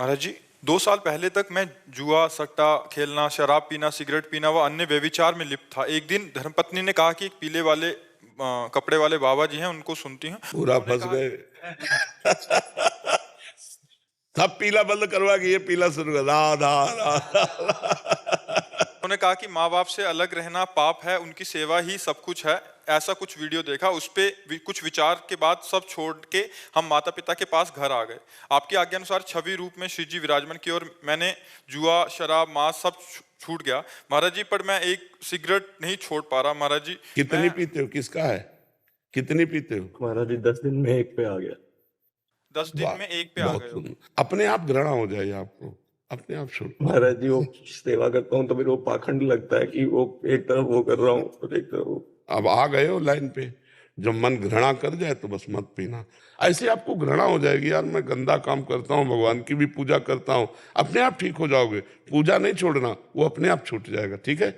महाराज जी, 2 साल पहले तक मैं जुआ, सट्टा खेलना, शराब पीना, सिगरेट पीना व अन्य व्यभिचार में लिप्त था। एक दिन धर्मपत्नी ने कहा कि एक पीले वाले कपड़े वाले बाबा जी हैं, उनको सुनती हूँ। पूरा फंस गए। सब पीला बंद करवा के ये पीला शुरू कर, राधा राधा। उन्होंने कहा कि माँ बाप से अलग रहना पाप है, उनकी सेवा ही सब कुछ है। ऐसा कुछ वीडियो देखा, उस पे कुछ विचार के बाद सब छोड़ के हम माता पिता के पास घर आ गए। आपकी आज्ञा अनुसार छवि रूप में श्री जी विराजमान की और मैंने जुआ, शराब, मांस सब छूट गया महाराज जी। पर मैं एक सिगरेट नहीं छोड़ पा रहा महाराज जी। कितनी पीते हो? किसका है? कितनी पीते हो? महाराज जी 10 दिन में एक पे आ गया। 10 दिन में एक पे आ गए। अपने आप घृणा हो जाए आपको, अपने आप छोड़। महाराज जी वो सेवा करता हूँ तो मेरे को पाखंड लगता है कि वो एक तरफ वो कर रहा हूँ और एक तरफ वो। अब आ गए हो लाइन पे। जब मन घृणा कर जाए तो बस मत पीना। ऐसे आपको घृणा हो जाएगी, यार मैं गंदा काम करता हूँ, भगवान की भी पूजा करता हूँ। अपने आप ठीक हो जाओगे। पूजा नहीं छोड़ना, वो अपने आप छूट जाएगा। ठीक है,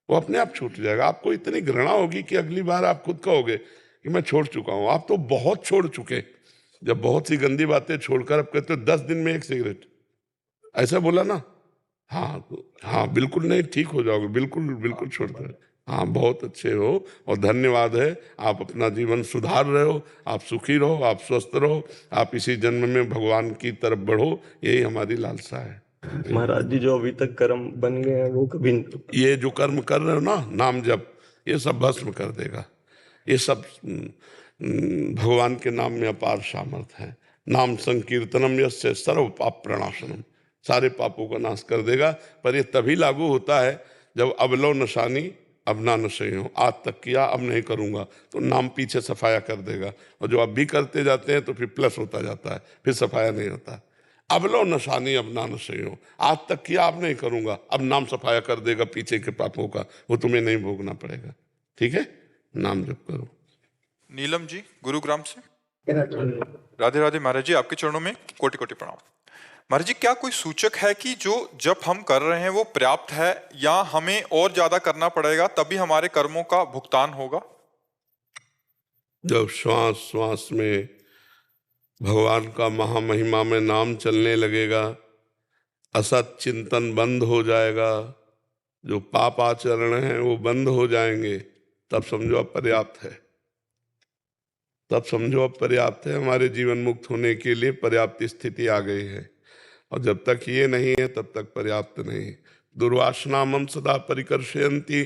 वो अपने आप छूट जाएगा। आपको इतनी घृणा होगी कि अगली बार आप खुद कहोगे कि मैं छोड़ चुका हूँ। आप तो बहुत छोड़ चुके। जब बहुत सी गंदी बातें छोड़कर अब कहते हो 10 दिन में एक सिगरेट, ऐसा बोला ना? हाँ हाँ, बिल्कुल नहीं, ठीक हो जाओगे, बिल्कुल बिल्कुल छोड़ दो। हाँ, बहुत अच्छे हो और धन्यवाद है। आप अपना जीवन सुधार रहे हो, आप सुखी रहो, आप स्वस्थ रहो, आप इसी जन्म में भगवान की तरफ बढ़ो, यही हमारी लालसा है। महाराज जी जो अभी तक कर्म बन गए हैं वो कभी ये जो कर्म कर रहे हो ना, नाम जप, ये सब भस्म कर देगा। ये सब भगवान के नाम में अपार सामर्थ्य है। नाम संकीर्तनम यस्य सर्व पाप प्रणाशनम, सारे पापों का नाश कर देगा। पर ये तभी लागू होता है जब अबलो नशानी अब ना नशे हो, आज तक किया अब नहीं करूंगा, तो नाम पीछे सफाया कर देगा। और जो अब भी करते जाते हैं तो फिर प्लस होता जाता है, फिर सफाया नहीं होता। अब लो नशानी अब ना नशे हो, आज तक किया अब नहीं करूंगा, अब नाम सफाया कर देगा पीछे के पापों का, वो तुम्हें नहीं भोगना पड़ेगा। ठीक है, नाम जप करो। नीलम जी गुरुग्राम से। राधे राधे महाराज जी, आपके चरणों में कोटि कोटि प्रणाम। महाराज जी, क्या कोई सूचक है कि जो जब हम कर रहे हैं वो पर्याप्त है या हमें और ज्यादा करना पड़ेगा तभी हमारे कर्मों का भुगतान होगा? जब श्वास श्वास में भगवान का महामहिमा में नाम चलने लगेगा, असत चिंतन बंद हो जाएगा, जो पाप आचरण है वो बंद हो जाएंगे, तब समझो अब पर्याप्त है। तब समझो अब पर्याप्त है। हमारे जीवन मुक्त होने के लिए पर्याप्त स्थिति आ गई है। और जब तक ये नहीं है तब तक पर्याप्त नहीं। दुर्वासना मम सदा परिकर्षयन्ति,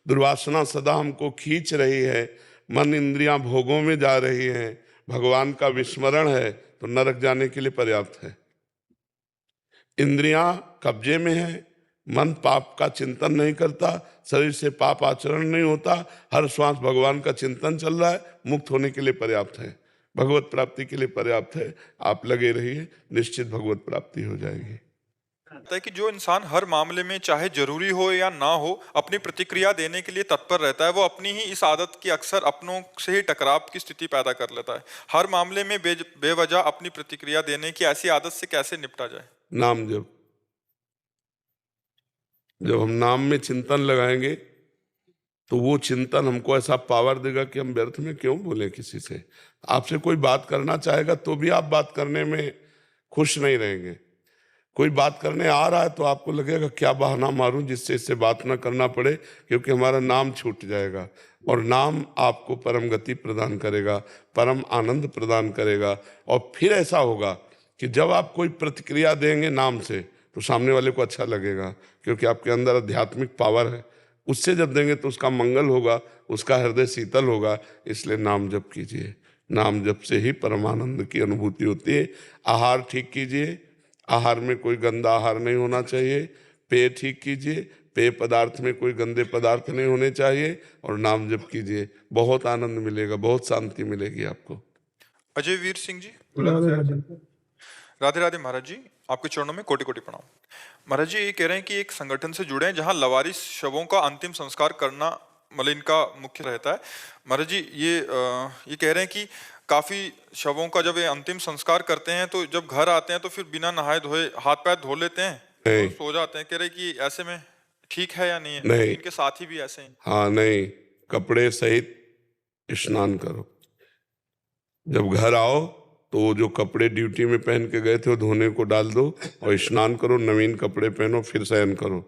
दुर्वासना सदा हमको खींच रही है। मन इंद्रियां भोगों में जा रही हैं, भगवान का विस्मरण है तो नरक जाने के लिए पर्याप्त है। इंद्रियां कब्जे में है, मन पाप का चिंतन नहीं करता, शरीर से पाप आचरण नहीं होता, हर श्वास भगवान का चिंतन चल रहा है, मुक्त होने के लिए पर्याप्त है, भगवत प्राप्ति के लिए पर्याप्त है। आप लगे रहिए, निश्चित भगवत प्राप्ति हो जाएगी। है कि जो इंसान हर मामले में चाहे जरूरी हो या ना हो अपनी प्रतिक्रिया देने के लिए तत्पर रहता है, वो अपनी ही इस आदत की अक्सर अपनों से ही टकराव की स्थिति पैदा कर लेता है। हर मामले में बेवजह अपनी प्रतिक्रिया देने की ऐसी आदत से कैसे निपटा जाए? नाम जब हम नाम में चिंतन लगाएंगे तो वो चिंतन हमको ऐसा पावर देगा कि हम व्यर्थ में क्यों बोले किसी से। आपसे कोई बात करना चाहेगा तो भी आप बात करने में खुश नहीं रहेंगे। कोई बात करने आ रहा है तो आपको लगेगा क्या बहाना मारूं जिससे इससे बात ना करना पड़े, क्योंकि हमारा नाम छूट जाएगा। और नाम आपको परम गति प्रदान करेगा, परम आनंद प्रदान करेगा। और फिर ऐसा होगा कि जब आप कोई प्रतिक्रिया देंगे नाम से तो सामने वाले को अच्छा लगेगा, क्योंकि आपके अंदर आध्यात्मिक पावर है। उससे जब देंगे तो उसका मंगल होगा, उसका हृदय शीतल होगा। इसलिए नाम जप कीजिए। नाम जप से ही परमानंद की अनुभूति होती है। आहार ठीक कीजिए, आहार में कोई गंदा आहार नहीं होना चाहिए। पेय ठीक कीजिए, पेय पदार्थ में कोई गंदे पदार्थ नहीं होने चाहिए। और नाम जप कीजिए, बहुत आनंद मिलेगा, बहुत शांति मिलेगी आपको। अजय वीर सिंह जी। राधे राधे महाराज जी, आपके चरणों में कोटि कोटि प्रणाम। महाराज जी, ये कह रहे हैं कि एक संगठन से जुड़े हैं जहां लवारिस शवों का अंतिम संस्कार करना मतलब इनका मुख्य रहता है। महाराज जी, ये कह रहे हैं कि काफी शवों का जब ये अंतिम संस्कार करते हैं तो जब घर आते हैं तो फिर बिना नहाए धोए हाथ पैर धो लेते हैं तो सो जाते हैं। कह रहे कि ऐसे में ठीक है या नहीं है? नहीं। इनके साथी भी ऐसे हैं। हाँ, नहीं, कपड़े सहित स्नान करो। जब घर आओ तो वो जो कपड़े ड्यूटी में पहन के गए थे वो धोने को डाल दो और स्नान करो, नवीन कपड़े पहनो, फिर शयन करो।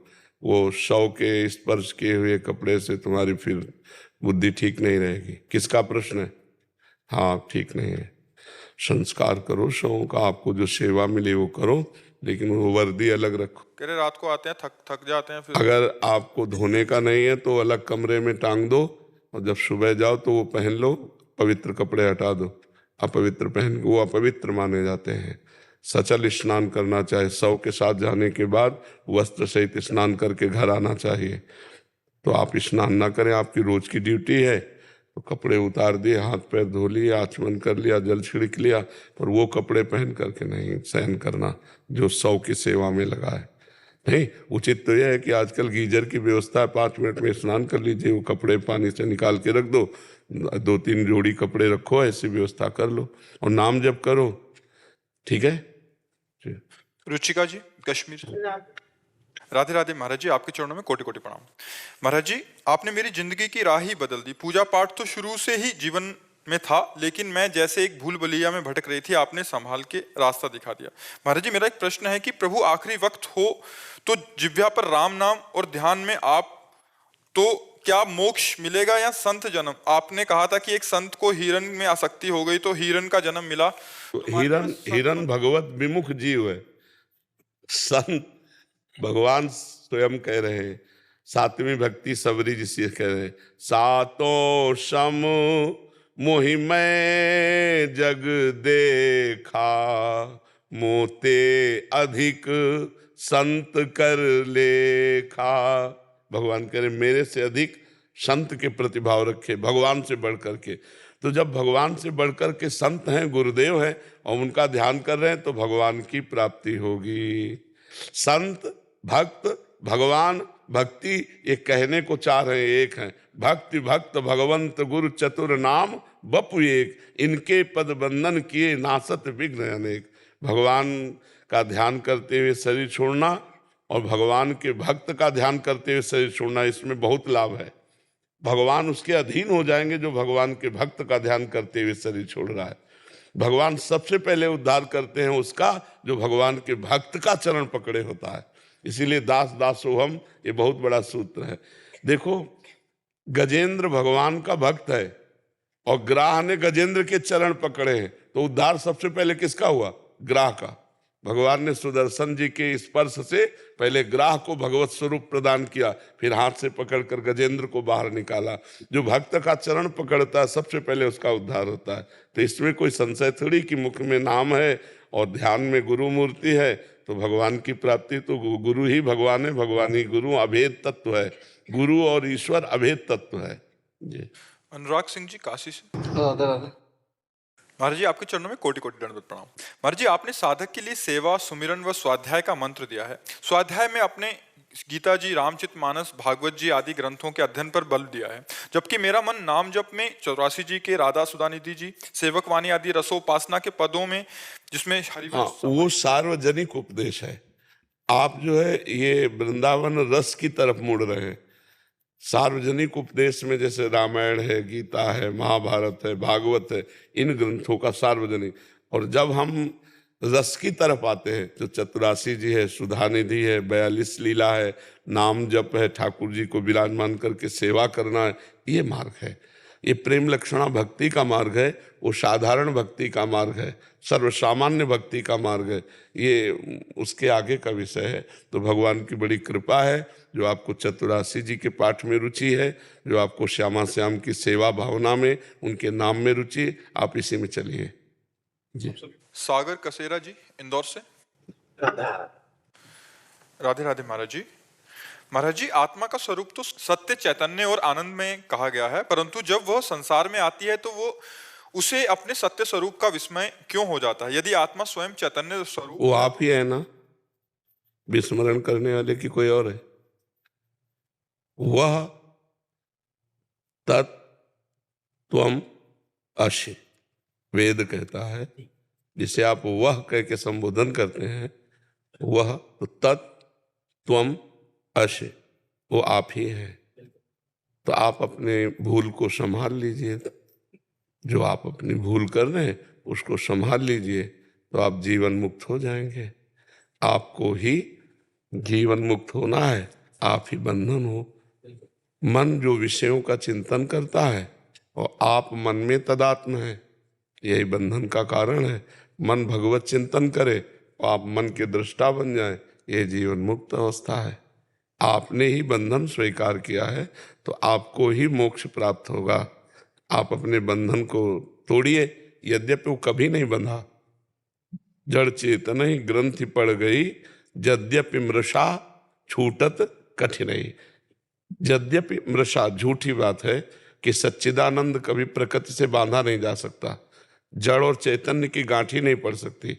वो शव के स्पर्श किए हुए कपड़े से तुम्हारी फिर बुद्धि ठीक नहीं रहेगी। किसका प्रश्न है? हाँ, ठीक नहीं है। संस्कार करो शवों का, आपको जो सेवा मिले वो करो, लेकिन वो वर्दी अलग रखो। कह रहे रात को आते हैं, थक जाते हैं, फिर अगर आपको धोने का नहीं है तो अलग कमरे में टांग दो, और जब सुबह जाओ तो वो पहन लो, पवित्र कपड़े हटा दो। अपवित्र पहन वो अपवित्र माने जाते हैं। सचल स्नान करना चाहिए, शव के साथ जाने के बाद वस्त्र सहित स्नान करके घर आना चाहिए। तो आप स्नान ना करें, आपकी रोज की ड्यूटी है, तो कपड़े उतार दिए, हाथ पैर धो लिए, आचमन कर लिया, जल छिड़क लिया, पर वो कपड़े पहन करके नहीं शयन करना जो शव की सेवा में लगा है। नहीं, उचित तो यह है कि आजकल गीजर की व्यवस्था है, 5 मिनट में स्नान कर लीजिए, वो कपड़े पानी से निकाल के रख दो, 2-3 जोड़ी कपड़े रखो, ऐसी व्यवस्था कर लो और नाम जप करो। ठीक है जी। रुचिका जी कश्मीर से। राधे राधे महाराज जी, आपके चरणों में कोटि कोटि प्रणाम। महाराज जी, आपने मेरी जिंदगी की राह ही बदल दी। पूजा पाठ तो शुरू से ही जीवन में था, लेकिन मैं जैसे एक भूल भुलैया में भटक रही थी, आपने संभाल के रास्ता दिखा दिया। महाराज जी, मेरा एक प्रश्न है कि प्रभु आखिरी वक्त हो तो जिह्वा पर राम नाम और ध्यान में आप, तो क्या मोक्ष मिलेगा या संत जन्म? आपने कहा था कि एक संत को हिरण में आसक्ति हो गई तो हिरण का जन्म मिला। तो हिरण भगवत विमुख जीव है, संत भगवान स्वयं कह रहे हैं। 7वीं भक्ति सबरी जिसे कह रहे हैं, सातों सम मोहि मैं जग देखा, मोते अधिक संत कर लेखा। भगवान कह रहे मेरे से अधिक संत के प्रतिभाव रखे, भगवान से बढ़ करके। तो जब भगवान से बढ़कर के संत हैं, गुरुदेव हैं, और उनका ध्यान कर रहे हैं, तो भगवान की प्राप्ति होगी। संत, भक्त, भगवान, भक्ति, ये कहने को चाह रहे हैं, एक हैं। भक्ति, भक्त, भगवंत, गुरु, चतुर नाम बपु एक, इनके पद बंधन किए नासत विघ्न अनेक। भगवान का ध्यान करते हुए शरीर छोड़ना और भगवान के भक्त का ध्यान करते हुए शरीर छोड़ना, इसमें बहुत लाभ है। भगवान उसके अधीन हो जाएंगे जो भगवान के भक्त का ध्यान करते हुए शरीर छोड़ रहा है। भगवान सबसे पहले उद्धार करते हैं उसका जो भगवान के भक्त का चरण पकड़े होता है। इसीलिए दास दासोहम, ये बहुत बड़ा सूत्र है। देखो, गजेंद्र भगवान का भक्त है और ग्राह ने गजेंद्र के चरण पकड़े हैं, तो उद्धार सबसे पहले किसका हुआ? ग्राह का। भगवान ने सुदर्शन जी के स्पर्श से पहले ग्राह को भगवत स्वरूप प्रदान किया, फिर हाथ से पकड़कर गजेंद्र को बाहर निकाला। जो भक्त का चरण पकड़ता है सबसे पहले उसका उद्धार होता है। तो इसमें कोई संशय थोड़ी कि मुख में नाम है और ध्यान में गुरु मूर्ति है तो भगवान की प्राप्ति। तो गुरु ही भगवान है, भगवान ही गुरु, अभेद तत्व है। गुरु और ईश्वर अभेद तत्व है जी। अनुराग सिंह जी काशी से। महाराज जी, आपके चरणों में कोटि कोटि दंडवत प्रणाम। महाराज जी, आपने साधक के लिए सेवा, सुमिरन व स्वाध्याय का मंत्र दिया है। स्वाध्याय में अपने गीता जी, रामचरितमानस, भागवत जी आदि ग्रंथों के अध्ययन पर बल दिया है, जबकि मेरा मन नाम जप में 84 जी के, राधा सुधानिधि जी, सेवक वाणी आदि रसोपासना के पदों में, जिसमें वो सार्वजनिक उपदेश है। आप जो है ये वृंदावन रस की तरफ मुड़ रहे हैं। सार्वजनिक उपदेश में जैसे रामायण है, गीता है, महाभारत है, भागवत है, इन ग्रंथों का सार्वजनिक। और जब हम रस की तरफ आते हैं तो 84 जी है, सुधानिधि है, 42 लीला है, नाम जप है, ठाकुर जी को विराजमान करके सेवा करना है, ये मार्ग है। ये प्रेम लक्षणा भक्ति का मार्ग है, वो साधारण भक्ति का मार्ग है, सर्वसामान्य भक्ति का मार्ग है, ये उसके आगे का विषय है। तो भगवान की बड़ी कृपा है जो आपको 84 जी के पाठ में रुचि है, जो आपको श्यामा श्याम की सेवा भावना में, उनके नाम में रुचि, आप इसी में चलिए जी। सागर कसेरा जी इंदौर से। राधे राधे महाराज जी। महाराज जी, आत्मा का स्वरूप तो सत्य, चैतन्य और आनंद में कहा गया है, परंतु जब वह संसार में आती है तो वो उसे अपने सत्य स्वरूप का विस्मय क्यों हो जाता है? यदि आत्मा स्वयं चैतन्य स्वरूप, वो आप ही है ना, विस्मरण करने वाले की कोई और है? वह तत्त्वम् असि, वेद कहता है। जिसे आप वह कह के संबोधन करते हैं, वह तो तत्त्वम् असि, वो आप ही है। तो आप अपने भूल को संभाल लीजिए। जो आप अपनी भूल कर रहे हैं उसको संभाल लीजिए, तो आप जीवन मुक्त हो जाएंगे। आपको ही जीवन मुक्त होना है, आप ही बंधन हो। मन जो विषयों का चिंतन करता है और आप मन में तदात्म है, यही बंधन का कारण है। मन भगवत चिंतन करे और आप मन के दृष्टा बन जाए, यह जीवन मुक्त अवस्था है। आपने ही बंधन स्वीकार किया है तो आपको ही मोक्ष प्राप्त होगा। आप अपने बंधन को तोड़िए, यद्यपि वो कभी नहीं बंधा। जड़ चेतन ही ग्रंथि पड़ गई, यद्यपि मृषा छूटत कठिनाई। यद्यपि मृषा, झूठी बात है कि सच्चिदानंद कभी प्रकृति से बांधा नहीं जा सकता। जड़ और चैतन्य की गांठी नहीं पड़ सकती,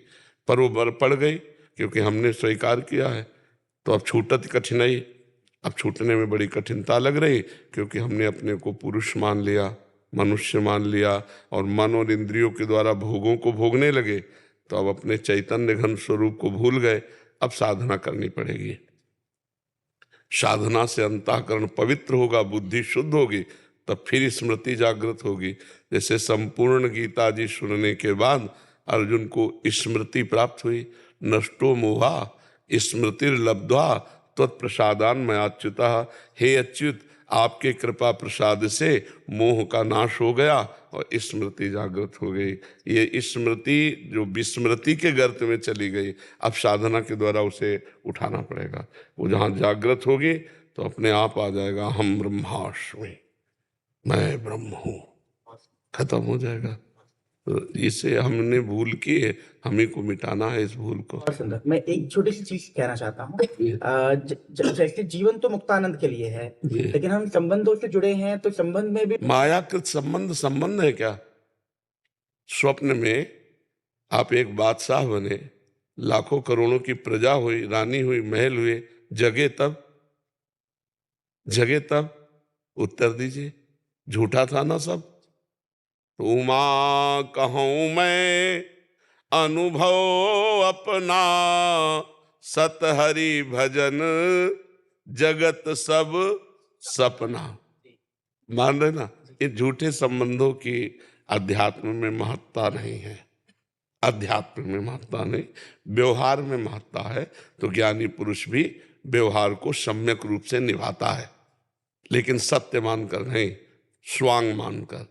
पर वो पड़ गई क्योंकि हमने स्वीकार किया है। तो अब छूटत कठिनाई, अब छूटने में बड़ी कठिनता लग रही क्योंकि हमने अपने को पुरुष मान लिया, मनुष्य मान लिया और मन और इंद्रियों के द्वारा भोगों को भोगने लगे। तो अब अपने चैतन्य घन स्वरूप को भूल गए। अब साधना करनी पड़ेगी। साधना से अंतःकरण पवित्र होगा, बुद्धि शुद्ध होगी, तब फिर स्मृति जागृत होगी। जैसे संपूर्ण गीता जी सुनने के बाद अर्जुन को स्मृति प्राप्त हुई। नष्टो मोहा स्मृतिर्लब्ध्वा त्वत्प्रसादान मयाच्युतः। हे अच्युत, आपके कृपा प्रसाद से मोह का नाश हो गया और स्मृति जागृत हो गई। ये स्मृति जो विस्मृति के गर्त में चली गई, अब साधना के द्वारा उसे उठाना पड़ेगा। वो जहाँ जागृत होगी तो अपने आप आ जाएगा, हम ब्रह्मास्मि, मैं ब्रह्म हूँ, खत्म हो जाएगा। तो इसे हमने भूल की है, हम ही को मिटाना है इस भूल को। और सुंदर, मैं एक छोटी सी चीज कहना चाहता हूँ। जैसे जीवन तो मुक्तानंद के लिए है, लेकिन हम संबंधों से जुड़े हैं, तो संबंध में भी मायाकृत संबंध है क्या? स्वप्न में आप एक बादशाह बने, लाखों करोड़ों की प्रजा हुई, रानी हुई, महल हुए, जगे तब उत्तर दीजिए, झूठा था ना सब? उमा कहूँ मैं अनुभव अपना, सत हरि भजन जगत सब सपना। मान रहे ना? ये झूठे संबंधों की अध्यात्म में महत्ता नहीं है। अध्यात्म में महत्ता नहीं, व्यवहार में महत्ता है। तो ज्ञानी पुरुष भी व्यवहार को सम्यक रूप से निभाता है, लेकिन सत्य मानकर नहीं, स्वांग मानकर।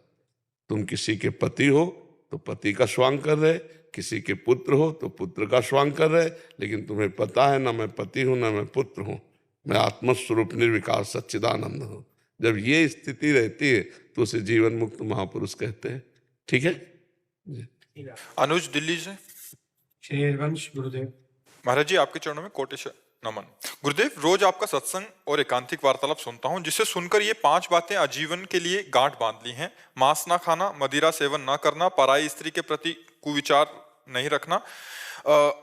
तुम किसी के पति हो तो पति का स्वांग कर रहे, किसी के पुत्र हो तो पुत्र का स्वांग कर रहे, लेकिन तुम्हें पता है ना मैं पति हूं ना मैं पुत्र हूं, मैं आत्मस्वरूप निर्विकार सच्चिदानंद हूं। जब ये स्थिति रहती है तो उसे जीवन मुक्त महापुरुष कहते हैं। ठीक है। अनुज दिल्ली से। शेरवंश गुरुदेव। महाराज जी, आपके चरणों में कोटि नमन। गुरुदेव, रोज आपका सत्संग और एकांतिक वार्तालाप सुनता हूं, जिसे सुनकर ये 5 बातें आजीवन के लिए गांठ बांध ली हैं। मांस ना खाना, मदिरा सेवन ना करना, पराई स्त्री के प्रति कुविचार नहीं रखना,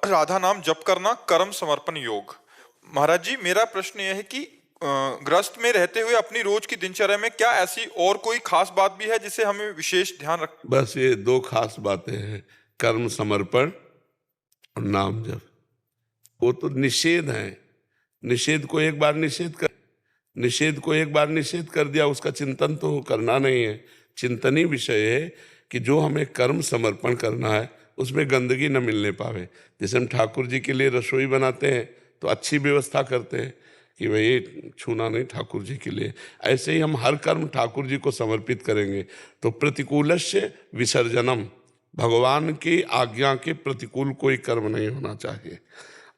राधा नाम जप करना, कर्म समर्पण योग। महाराज जी, मेरा प्रश्न यह है कि गृहस्थ में रहते हुए अपनी रोज की दिनचर्या में क्या ऐसी और कोई खास बात भी है जिसे हमें विशेष ध्यान रख? बस ये 2 खास बातें हैं, कर्म समर्पण और नाम जप। वो तो निषेध है। निषेध को एक बार निषेध कर दिया, उसका चिंतन तो करना नहीं है। चिंतनीय विषय है कि जो हमें कर्म समर्पण करना है उसमें गंदगी न मिलने पावे। जैसे हम ठाकुर जी के लिए रसोई बनाते हैं तो अच्छी व्यवस्था करते हैं कि भाई छूना नहीं ठाकुर जी के लिए, ऐसे ही हम हर कर्म ठाकुर जी को समर्पित करेंगे तो प्रतिकूलस्य विसर्जनम, भगवान की आज्ञा के प्रतिकूल कोई कर्म नहीं होना चाहिए।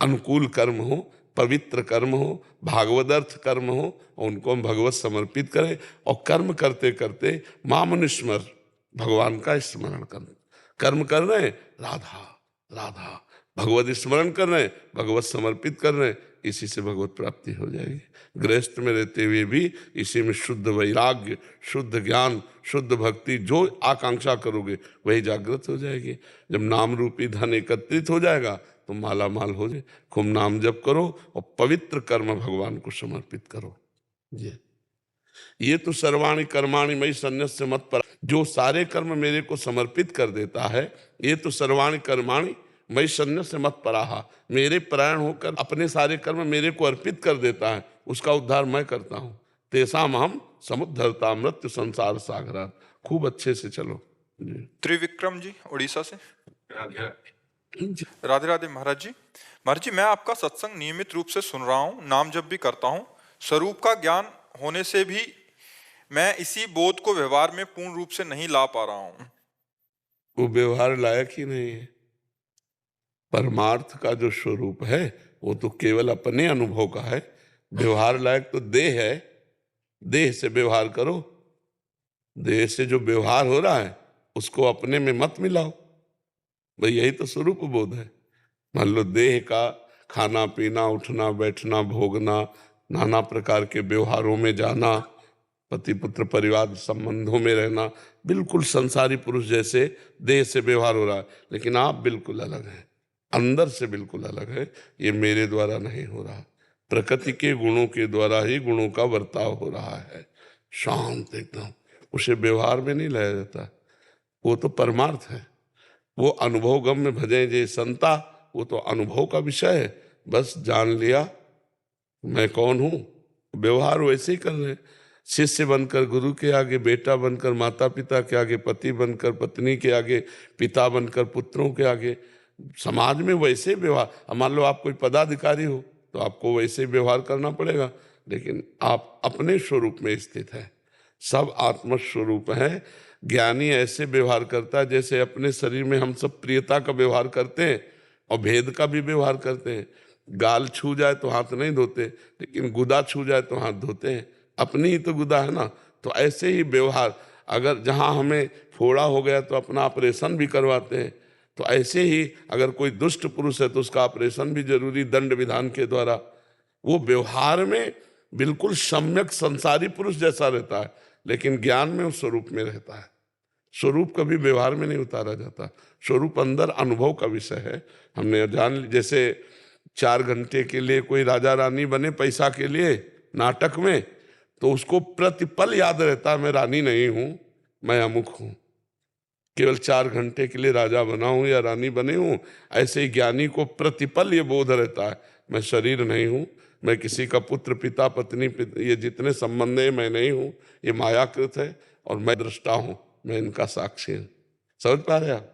अनुकूल कर्म हो, पवित्र कर्म हो, भागवदर्थ कर्म हो, और उनको हम भगवत समर्पित करें। और कर्म करते करते मामनुस्मर, भगवान का स्मरण कर, कर्म कर रहे हैं राधा राधा, भगवत स्मरण कर रहे हैं, भगवत समर्पित कर रहे हैं, इसी से भगवत प्राप्ति हो जाएगी। गृहस्थ में रहते हुए भी इसी में शुद्ध वैराग्य, शुद्ध ज्ञान, शुद्ध भक्ति जो आकांक्षा करोगे वही जागृत हो जाएगी। जब नाम रूपी धन एकत्रित हो जाएगा तो माला माल हो जाए। खूब नाम जप करो और पवित्र कर्म भगवान को समर्पित करो। ये तो सर्वाणि कर्माणि मयि सन्न्यस्य मत्परा, जो सारे कर्म मेरे को समर्पित कर देता है, ये तो सर्वाणि कर्माणि मयि सन्न्यस्य मत्पराः, मेरे परायण होकर अपने सारे कर्म मेरे को अर्पित कर देता है, उसका उद्धार मैं करता हूँ। तेषाम् अहं समुद्धरता मृत्यु संसार सागरात्। खूब अच्छे से चलो। त्रिविक्रम जी उड़ीसा से। जी। राधे राधे महाराज जी। महाराज जी, मैं आपका सत्संग नियमित रूप से सुन रहा हूँ, नाम जप भी करता हूँ। स्वरूप का ज्ञान होने से भी मैं इसी बोध को व्यवहार में पूर्ण रूप से नहीं ला पा रहा हूँ। वो व्यवहार लायक ही नहीं है। परमार्थ का जो स्वरूप है वो तो केवल अपने अनुभव का है। व्यवहार लायक तो देह है, देह से व्यवहार करो। देह से जो व्यवहार हो रहा है उसको अपने में मत मिलाओ। भाई यही तो स्वरूप बोध है। मान लो देह का खाना पीना उठना बैठना भोगना, नाना प्रकार के व्यवहारों में जाना, पति पुत्र परिवार संबंधों में रहना, बिल्कुल संसारी पुरुष जैसे देह से व्यवहार हो रहा है, लेकिन आप बिल्कुल अलग हैं, अंदर से बिल्कुल अलग है। ये मेरे द्वारा नहीं हो रहा, प्रकृति के गुणों के द्वारा ही गुणों का बर्ताव हो रहा है। शांत एकदम, उसे व्यवहार में नहीं लाया जाता। वो तो परमार्थ है। वो अनुभव गम में भजे जे संता, वो तो अनुभव का विषय है। बस जान लिया मैं कौन हूं, व्यवहार वैसे ही कर रहे हैं। शिष्य बनकर गुरु के आगे, बेटा बनकर माता पिता के आगे, पति बनकर पत्नी के आगे, पिता बनकर पुत्रों के आगे, समाज में वैसे व्यवहार। अब मान लो आप कोई पदाधिकारी हो तो आपको वैसे व्यवहार करना पड़ेगा, लेकिन आप अपने स्वरूप में स्थित है। सब आत्म स्वरूप है। ज्ञानी ऐसे व्यवहार करता है जैसे अपने शरीर में हम सब प्रियता का व्यवहार करते हैं और भेद का भी व्यवहार करते हैं। गाल छू जाए तो हाथ नहीं धोते, लेकिन गुदा छू जाए तो हाथ धोते हैं। अपनी ही तो गुदा है ना। तो ऐसे ही व्यवहार, अगर जहां हमें फोड़ा हो गया तो अपना ऑपरेशन भी करवाते हैं। तो ऐसे ही अगर कोई दुष्ट पुरुष है तो उसका ऑपरेशन भी जरूरी, दंड विधान के द्वारा। वो व्यवहार में बिल्कुल सम्यक संसारी पुरुष जैसा रहता है, लेकिन ज्ञान में उस स्वरूप में रहता है। स्वरूप कभी व्यवहार में नहीं उतारा जाता। स्वरूप अंदर अनुभव का विषय है। हमने जान, जैसे 4 घंटे के लिए कोई राजा रानी बने पैसा के लिए नाटक में, तो उसको प्रतिपल याद रहता है मैं रानी नहीं हूं, मैं अमुक हूं। केवल 4 घंटे के लिए राजा बना हूं या रानी बने हूं। ऐसे ही ज्ञानी को प्रतिपल ये बोध रहता है मैं शरीर नहीं हूं, मैं किसी का पुत्र पिता पत्नी ये जितने संबंध है मैं नहीं हूं, ये मायाकृत है और मैं दृष्टा हूं, मैं इनका साक्षी हूं। समझ पा रहे आप?